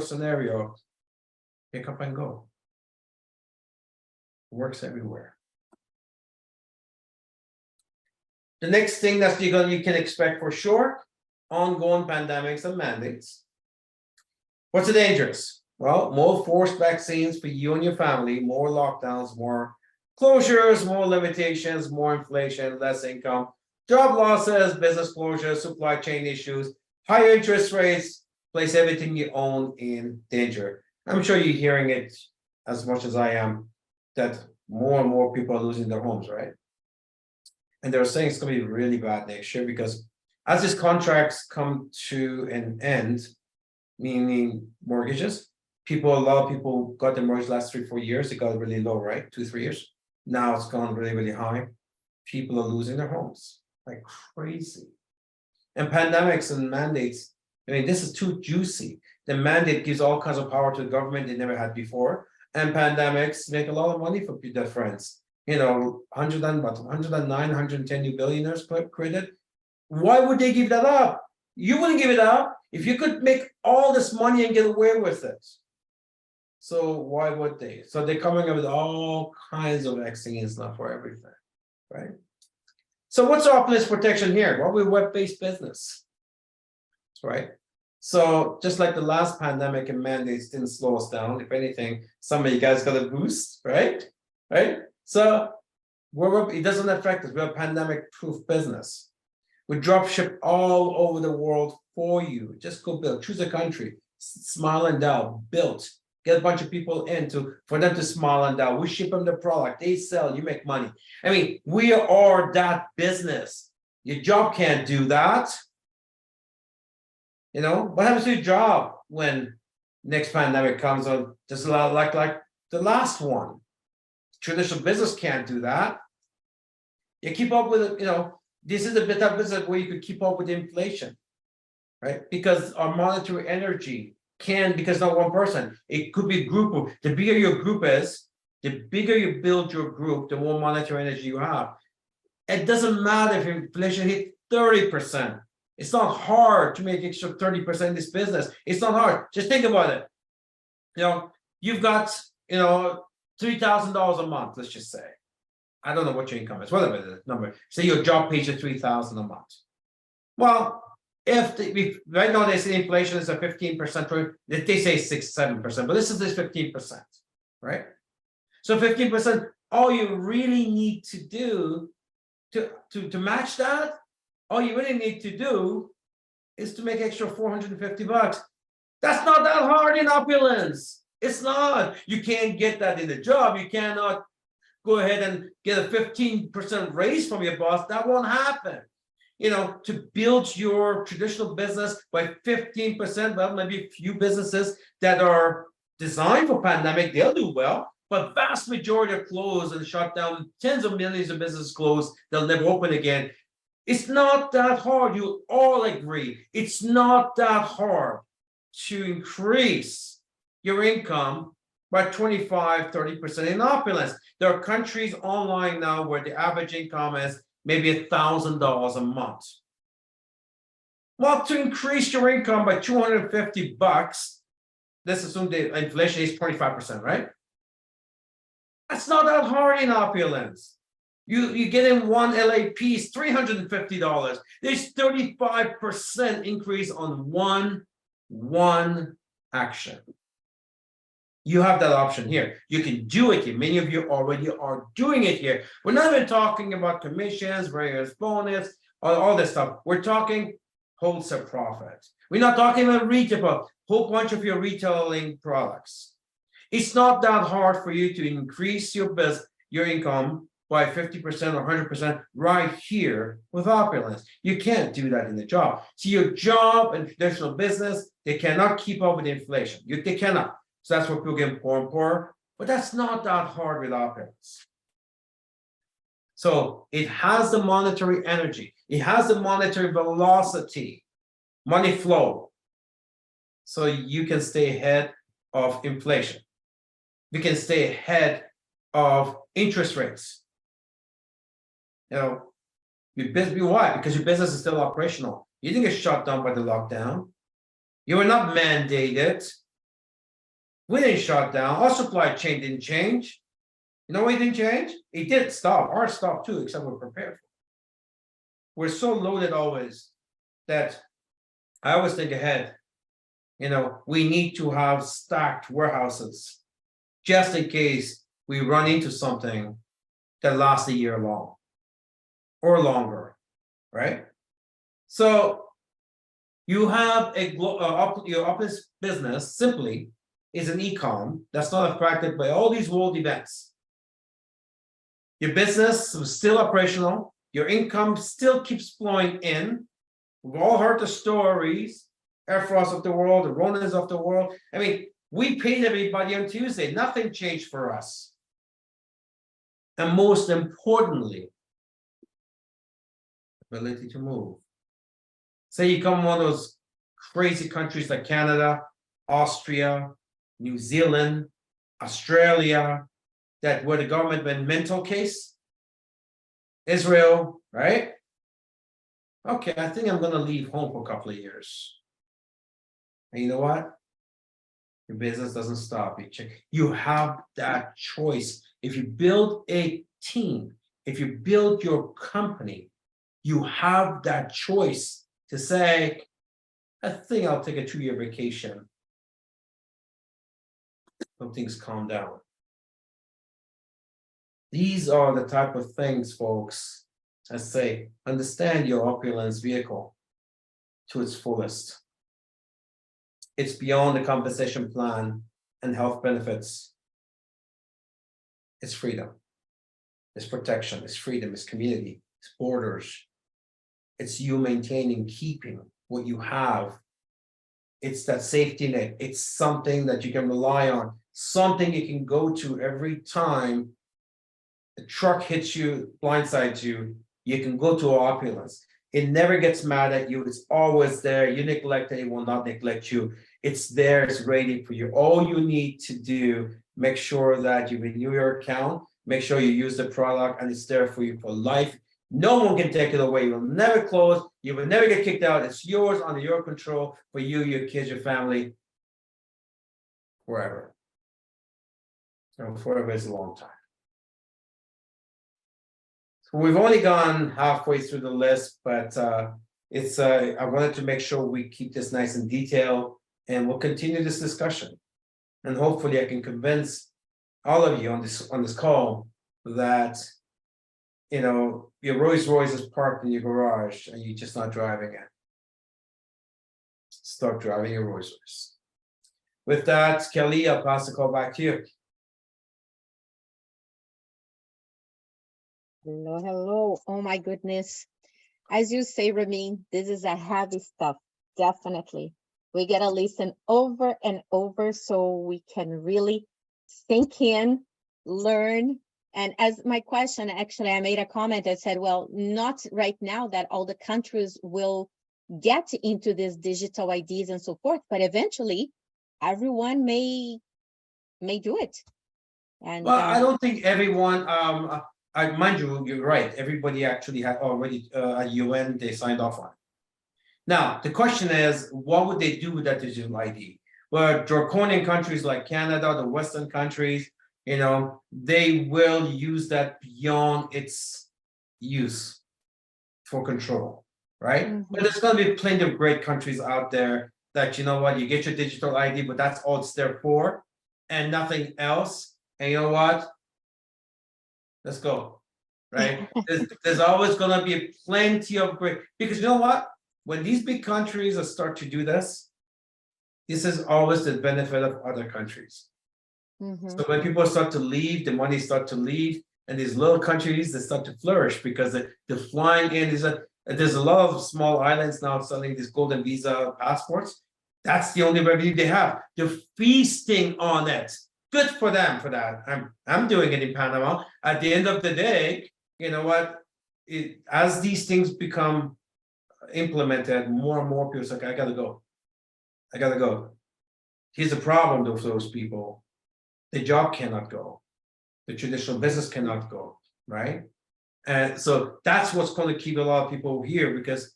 scenario, pick up and go. Works everywhere. The next thing that you can expect for sure, ongoing pandemics and mandates. What's the dangers? Well, more forced vaccines for you and your family, more lockdowns, more closures, more limitations, more inflation, less income, job losses, business closures, supply chain issues, higher interest rates, place everything you own in danger. I'm sure you're hearing it as much as I am, that more and more people are losing their homes, right? And they're saying it's going to be really bad next year because as these contracts come to an end, meaning mortgages, a lot of people got their mortgage last 3-4 years, it got really low, right? 2-3 years. Now it's gone really, really high. People are losing their homes like crazy. And pandemics and mandates, I mean, this is too juicy. The mandate gives all kinds of power to the government they never had before. And pandemics make a lot of money for their friends. 109, 110 new billionaires created. Why would they give that up? You wouldn't give it up if you could make all this money and get away with it. So why would they? So they're coming up with all kinds of vaccines now for everything, right? So what's Opulence protection here? Well, we're web-based business, right? So just like the last pandemic and mandates didn't slow us down. If anything, some of you guys got a boost, right? Right? So it doesn't affect us. We're a pandemic-proof business. We drop ship all over the world for you. Just go build. Choose a country. Smile and Dow. Built. Get a bunch of people for them to smile and Dow. We ship them the product. They sell. You make money. I mean, we are that business. Your job can't do that. What happens to your job when next pandemic comes on? Just like the last one. Traditional business can't do that. You keep up with it, this is a bit of business where you could keep up with inflation, right? Because our monetary energy because not one person, it could be a group. The bigger your group is, the bigger you build your group, the more monetary energy you have. It doesn't matter if inflation hit 30%. It's not hard to make extra 30% in this business. It's not hard. Just think about it. You've got, $3,000 a month, let's just say. I don't know what your income is, whatever the number. Say your job pays you $3,000 a month. Well, if right now they say inflation is a 15%, they say 6-7%, but this is 15%, right? So 15%, all you really need to do to match that, all you really need to do is to make extra $450. That's not that hard in Opulence. It's not. You can't get that in the job. You cannot go ahead and get a 15% raise from your boss. That won't happen. To build your traditional business by 15%, well, maybe a few businesses that are designed for pandemic, they'll do well, but vast majority are closed and shut down. Tens of millions of businesses closed. They'll never open again. It's not that hard. You all agree. It's not that hard to increase your income by 25-30% in Opulence. There are countries online now where the average income is maybe $1,000 a month. Well, to increase your income by $250, let's assume the inflation is 25%, right? That's not that hard in Opulence. You get in one LA piece, $350. There's 35% increase on one action. You have that option here. You can do it here. Many of you already are doing it here. We're not even talking about commissions, various bonus, all this stuff. We're talking wholesale profit. We're not talking about retail, but a whole bunch of your retailing products. It's not that hard for you to increase your income by 50% or 100% right here with Opulence. You can't do that in the job. So your job and traditional business, they cannot keep up with inflation. They cannot. So that's where people get poor and poorer. But that's not that hard with Opulence. So it has the monetary energy. It has the monetary velocity, money flow. So you can stay ahead of inflation. You can stay ahead of interest rates. Why? Because your business is still operational. You didn't get shut down by the lockdown. You were not mandated. We didn't shut down. Our supply chain didn't change. You know why it didn't change? It did stop. Ours stopped too, except we're prepared for it. we're so loaded always that I always think ahead. We need to have stacked warehouses just in case we run into something that lasts a year long or longer, right? So you have your Opulence business simply is an e-com that's not affected by all these world events. Your business is still operational, your income still keeps flowing in. We've all heard the stories, Air Frost of the world, the Ronans of the world. I mean, we paid everybody on Tuesday, nothing changed for us. And most importantly, ability to move. Say you come one of those crazy countries like Canada, Austria, New Zealand, Australia, that where the government went mental case, Israel, right? Okay, I think I'm gonna leave home for a couple of years. And you know what? Your business doesn't stop. You have that choice. If you build a team, if you build your company, you have that choice to say, I think I'll take a 2-year vacation when things calm down. These are the type of things, folks, I say, understand your Opulence vehicle to its fullest. It's beyond the compensation plan and health benefits. It's freedom. It's protection. It's freedom. It's community. It's borders. It's you maintaining, keeping what you have. It's that safety net. It's something that you can rely on. Something you can go to every time the truck hits you, blindsides you. You can go to Opulence. It never gets mad at you. It's always there. You neglect it, it will not neglect you. It's there, it's ready for you. All you need to do, make sure that you renew your account, make sure you use the product, and it's there for you for life. No one can take it away. You'll never close. You will never get kicked out. It's yours, under your control, for you, your kids, your family, forever. So forever is a long time. So we've only gone halfway through the list, but I wanted to make sure we keep this nice and detailed, and we'll continue this discussion. And hopefully I can convince all of you on this call that your Rolls Royce is parked in your garage and you're just not driving it. Start driving your Rolls Royce. With that, Kelly, I'll pass the call back to you. Hello. Oh my goodness. As you say, Ramin, this is a heavy stuff. Definitely. We gotta listen over and over so we can really sink in, learn. And as my question, actually, I made a comment that said, well, not right now that all the countries will get into these digital IDs and so forth, but eventually everyone may do it. And well, I don't think everyone, mind you, you're right. Everybody actually had already at UN, they signed off on it. Now, the question is, what would they do with that digital ID? Well, draconian countries like Canada, the Western countries, they will use that beyond its use for control, right? Mm-hmm. But there's going to be plenty of great countries out there that, you get your digital ID, but that's all it's there for and nothing else. And you know what? Let's go, right? there's always going to be plenty of great, because you know what? When these big countries start to do this is always the benefit of other countries. Mm-hmm. So when people start to leave, the money start to leave, and these little countries, they start to flourish because the flying in is there's a lot of small islands now selling these golden visa passports. That's the only revenue they have. They're feasting on it. Good for them for that. I'm doing it in Panama. At the end of the day, you know what? As these things become implemented, more and more people say, okay, I gotta go. Here's the problem with those people. The job cannot go. The traditional business cannot go, right? And so that's what's going to keep a lot of people here, because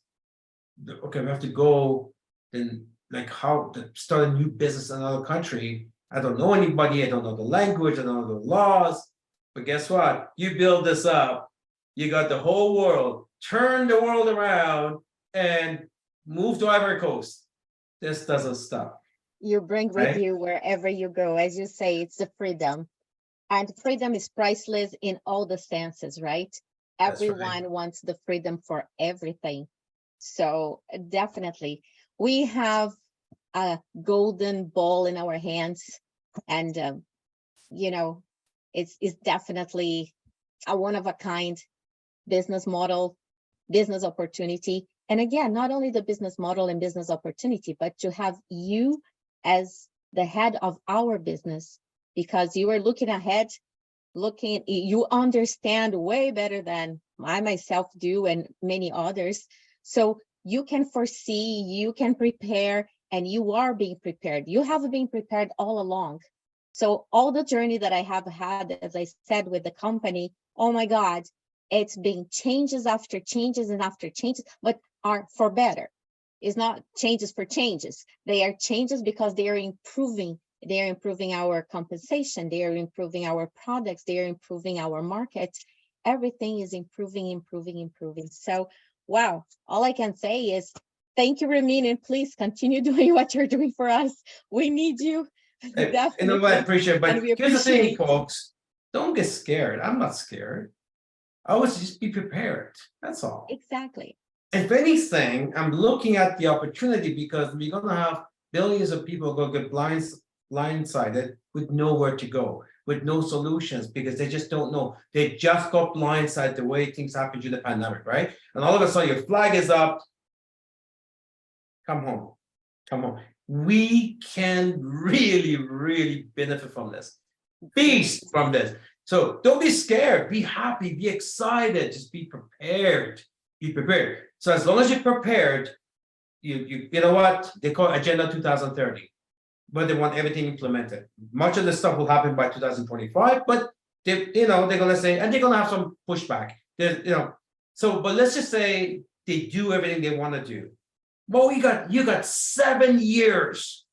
okay, we have to go, then like how to start a new business in another country. I don't know anybody, I don't know the language, I don't know the laws. But guess what? You build this up, you got the whole world turn the world around and move to Ivory Coast. This doesn't stop. You bring with Right. you wherever you go. As you say, it's the freedom. And freedom is priceless in all the senses, right? That's right. Everyone wants the freedom for everything. So definitely, we have a golden ball in our hands, and you know, it's definitely a one of a kind business model, business opportunity. And again, not only the business model and business opportunity, but to have you as the head of our business, because you are looking ahead, you understand way better than I myself do and many others. So you can foresee, you can prepare, and you are being prepared. You have been prepared all along. So all the journey that I have had, as I said, with the company, oh my God, it's been changes after changes and after changes, but are for better. It's not changes for changes. They are changes because they are improving. They are improving our compensation. They are improving our products. They are improving our market. Everything is improving, improving, improving. So, wow, all I can say is thank you, Ramin, and please continue doing what you're doing for us. We need you. You know what, I Definitely. appreciate, but And we here's the thing, appreciate. folks, don't get scared. I'm not scared. I was just be prepared. That's all. Exactly. If anything, I'm looking at the opportunity because we're gonna have billions of people go get blindsided with nowhere to go, with no solutions, because they just don't know. They just got blindsided the way things happened during the pandemic, right? And all of a sudden your flag is up. Come home. Come home. We can really, really benefit from this. Feast from this. So don't be scared, be happy, be excited, just be prepared. Be prepared. So as long as you're prepared, you know what they call Agenda 2030, but they want everything implemented. Much of the stuff will happen by 2025, but they're gonna say, and they're gonna have some pushback. So but let's just say they do everything they want to do. Well, you got 7 years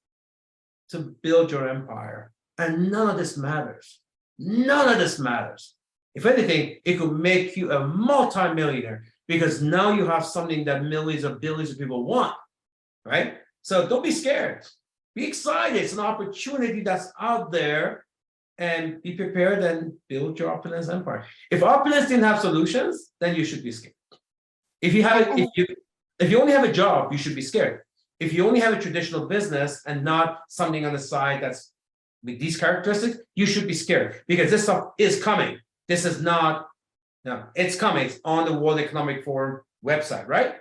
to build your empire, and none of this matters. None of this matters. If anything, it could make you a multi-millionaire because now you have something that millions or billions of people want, right? So don't be scared. Be excited. It's an opportunity that's out there, and be prepared and build your Opulence empire. If Opulence didn't have solutions, then you should be scared. If you only have a job, you should be scared. If you only have a traditional business and not something on the side that's with these characteristics, you should be scared because this stuff is coming. This is not, no, it's coming. It's on the World Economic Forum website, right?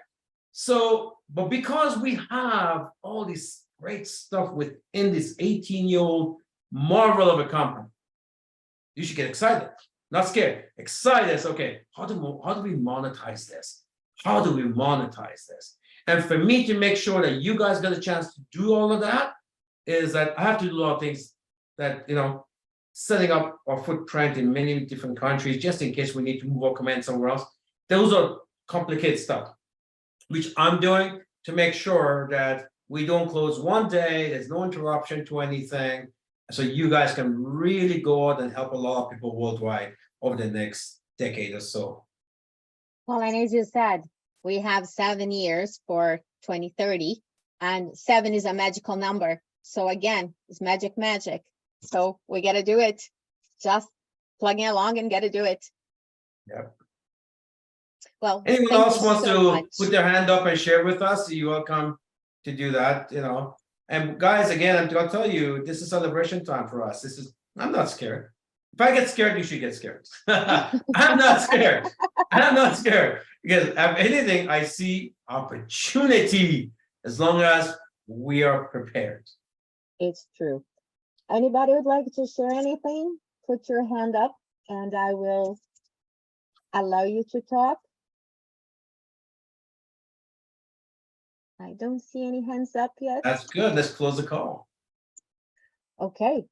So, but because we have all this great stuff within this 18-year-old marvel of a company, you should get excited, not scared. Excited. It's okay. How do we monetize this? How do we monetize this? And for me to make sure that you guys get a chance to do all of that is that I have to do a lot of things that, setting up our footprint in many different countries, just in case we need to move our command somewhere else. Those are complicated stuff, which I'm doing to make sure that we don't close one day, there's no interruption to anything. So you guys can really go out and help a lot of people worldwide over the next decade or so. Well, and as you said, we have 7 years for 2030, and 7 is a magical number. So again, it's magic. So we got to do it. Just plugging along and got to do it. Yep. Well, anyone thank else you wants so to much. put their hand up and share with us, you're welcome to do that, And guys, again, I'm gonna tell you, this is celebration time for us. I'm not scared. If I get scared, you should get scared. I'm not scared. I'm not scared because if anything, I see opportunity as long as we are prepared. It's true. Anybody would like to share anything? Put your hand up and I will allow you to talk. I don't see any hands up yet. That's good. Let's close the call. Okay.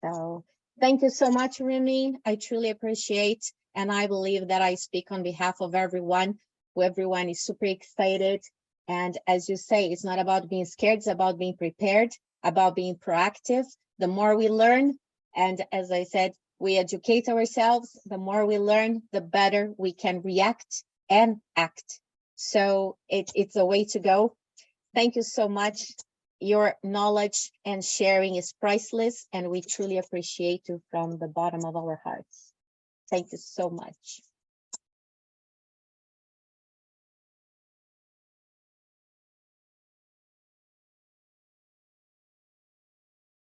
So thank you so much, Remy. I truly appreciate, and I believe that I speak on behalf of everyone. Everyone is super excited. And as you say, it's not about being scared, it's about being prepared, about being proactive. The more we learn, and as I said, we educate ourselves, the more we learn, the better we can react and act. So it's a way to go. Thank you so much. Your knowledge and sharing is priceless, and we truly appreciate you from the bottom of our hearts. Thank you so much.